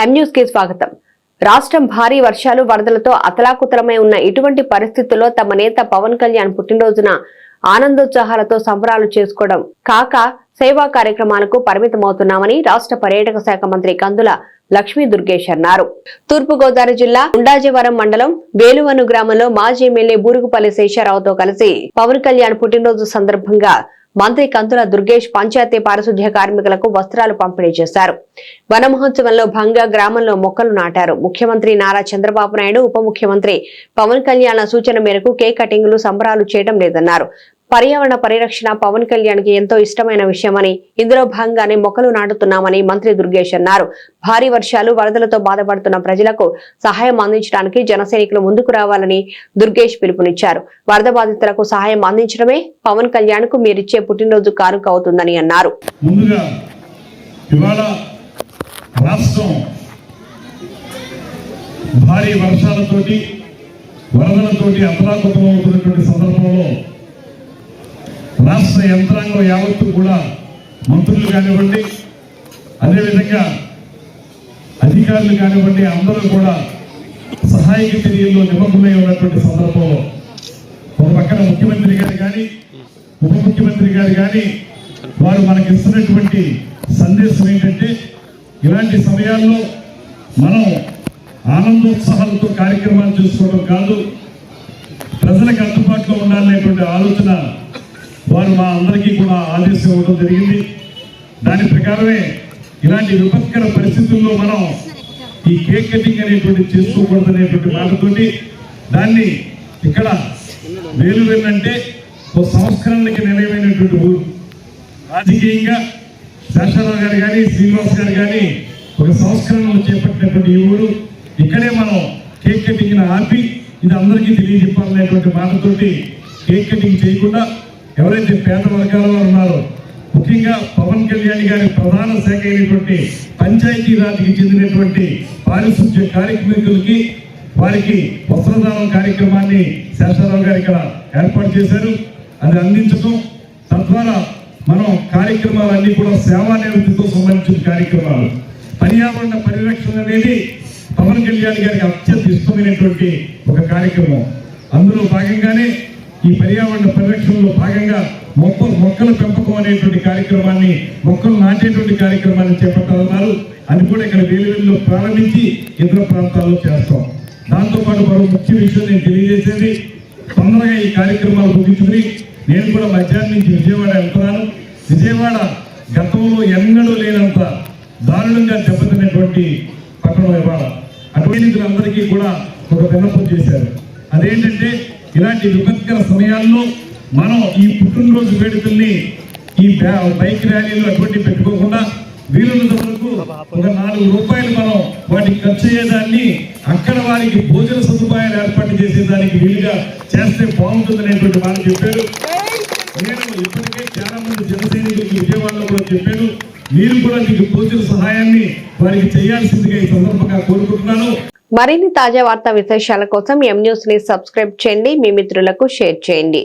M news కి స్వాగతం. రాష్ట్రం భారీ వర్షాలు వరదలతో అతలాకుతలమై ఉన్న ఇటువంటి పరిస్థితుల్లో తమ నేత పవన్ కళ్యాణ్ పుట్టినరోజున ఆనందోత్సాహాలతో సంబరాలు చేసుకోవడం కాక సేవా కార్యక్రమాలకు పరిమితమవుతున్నామని రాష్ట్ర పర్యాటక శాఖ మంత్రి కందుల లక్ష్మీ దుర్గేష్ అన్నారు. తూర్పుగోదావరి జిల్లా ఉండాజవరం మండలం వేలువను గ్రామంలో మాజీ ఎమ్మెల్యే బూరుగుపల్లి శేషారావుతో కలిసి పవన్ కళ్యాణ్ పుట్టినరోజు సందర్భంగా మంత్రి కందుల దుర్గేష్ పంచాయతీ పారిశుధ్య కార్మికులకు వస్త్రాలు పంపిణీ చేశారు. వన మహోత్సవంలో భాగంగా గ్రామంలో మొక్కలు నాటారు. ముఖ్యమంత్రి నారా చంద్రబాబు నాయుడు, ఉప ముఖ్యమంత్రి పవన్ కళ్యాణ్ సూచన మేరకు కేక్ కటింగ్లు సంబరాలు చేయడం లేదన్నారు. పర్యావరణ పరిరక్షణ పవన్ కళ్యాణ్ కి ఎంతో ఇష్టమైన విషయమని, ఇందులో భాగంగానే మొక్కలు నాటుతున్నామని మంత్రి దుర్గేష్ అన్నారు. భారీ వర్షాలు వరదలతో బాధపడుతున్న ప్రజలకు సహాయం అందించడానికి జనసైనికులు ముందుకు రావాలని దుర్గేష్ పిలుపునిచ్చారు. వరద బాధితులకు సహాయం అందించడమే పవన్ కళ్యాణ్ కు మీరిచ్చే పుట్టినరోజు కానుక అవుతుందని అన్నారు. భారీ వర్షాలతోటి వరదలతోటి అతలాకుతలమవుతున్నటువంటి సందర్భంలో రాష్ట్ర యంత్రాంగం యావత్తు కూడా మంత్రులు కానివ్వండి, అదేవిధంగా అధికారులు కానివ్వండి, అందరూ కూడా సహాయక చర్యల్లో నిమగ్నమై ఉన్నటువంటి సందర్భంలో ఒక పక్కన ముఖ్యమంత్రి గారు కానీ, ఉప ముఖ్యమంత్రి గారు కానీ వారు మనకి ఇస్తున్నటువంటి సందేశం ఏంటంటే, ఇలాంటి సమయాల్లో మనం ఆనందోత్సాహాలతో కార్యక్రమాలు చేసుకోవడం కాదు, ప్రజలకు అందుబాటులో ఉండాలనేటువంటి ఆలోచన వారు మా అందరికీ కూడా ఆదేశం ఇవ్వడం జరిగింది. దాని ప్రకారమే ఇలాంటి విపత్కర పరిస్థితుల్లో మనం ఈ కేక్ కటింగ్ అనేటువంటి చేసుకోకూడదు అనేటువంటి మాటతోటి దాన్ని ఇక్కడ వేలువెన్నంటే ఒక సంస్కరణకి నిలయమైనటువంటి ఊరు. రాజకీయంగా శేషారావు గారు కానీ, శ్రీనివాస్ గారు కానీ ఒక సంస్కరణలు చేపట్టినటువంటి ఈ ఊరు. ఇక్కడే మనం కేక్ కటింగ్ ఆపి ఇది అందరికీ తెలియజెప్పాలనేటువంటి మాటతోటి కేక్ కటింగ్ చేయకుండా ఎవరైతే పేద వర్గాల వారు ఉన్నారో, ముఖ్యంగా పవన్ కళ్యాణ్ గారి ప్రధాన శాఖ అయినటువంటి పంచాయతీ రాజ్కి చెందినటువంటి పారిశుద్ధ్య కార్మికులకి వారికి వస్త్రదానం కార్యక్రమాన్ని శేషారావు గారు ఇక్కడ ఏర్పాటు చేశారు. అది అందించడం తద్వారా మనం కార్యక్రమాలన్నీ కూడా సేవా నివృత్తితో సంబంధించిన కార్యక్రమాలు. పర్యావరణ పరిరక్షణ అనేది పవన్ కళ్యాణ్ గారికి అత్యంత ఇష్టమైనటువంటి ఒక కార్యక్రమం. అందులో భాగంగానే ఈ పర్యావరణ పరిరక్షణలో భాగంగా మొక్కల పెంపకం అనేటువంటి కార్యక్రమాన్ని, మొక్కలు నాటేటువంటి కార్యక్రమాన్ని చేపట్టాలన్నారు. అది కూడా ఇక్కడ వేలువెల్లో ప్రారంభించి ఇతర ప్రాంతాల్లో చేస్తాం. దాంతోపాటు మరో ముఖ్య విషయం నేను తెలియజేసేది, తొందరగా ఈ కార్యక్రమాలు ముగించుకుని నేను కూడా మధ్యాహ్నం నుంచి విజయవాడ వెళ్తున్నాను. విజయవాడ గతంలో ఎన్నడూ లేనంత దారుణంగా దెబ్బతిన్నటువంటి పట్టణం ఇవాళ. అటువంటి అందరికీ కూడా ఒక విన్నపం చేశారు. అదేంటంటే, ఇలాంటి విపత్కర సమయాల్లో మనం ఈ పుట్టినరోజు వేడుకల్ని ఈ బైక్ ర్యాలీలు అటువంటి పెట్టుకోకుండా వీలున్నంత వరకు ఒక 4 రూపాయలు మనం వాటికి ఖర్చు అయ్యేదాన్ని అక్కడ వారికి భోజన సదుపాయాలు ఏర్పాటు చేసేదానికి వీలుగా చేస్తే బాగుంటుంది అనేటువంటి మాట చెప్పారు. నేను ఇప్పటికే చాలా మంది జనసైనికులకు విజయవాడలో కూడా చెప్పాను. మీరు కూడా మీకు భోజన సహాయాన్ని వారికి చేయాల్సిందిగా ఈ సందర్భంగా కోరుకుంటున్నాను. మరిన్ని తాజా వార్తా విశేషాల కోసం ఎం న్యూస్ ని సబ్స్క్రైబ్ చేయండి, మీ మిత్రులకు షేర్ చేయండి.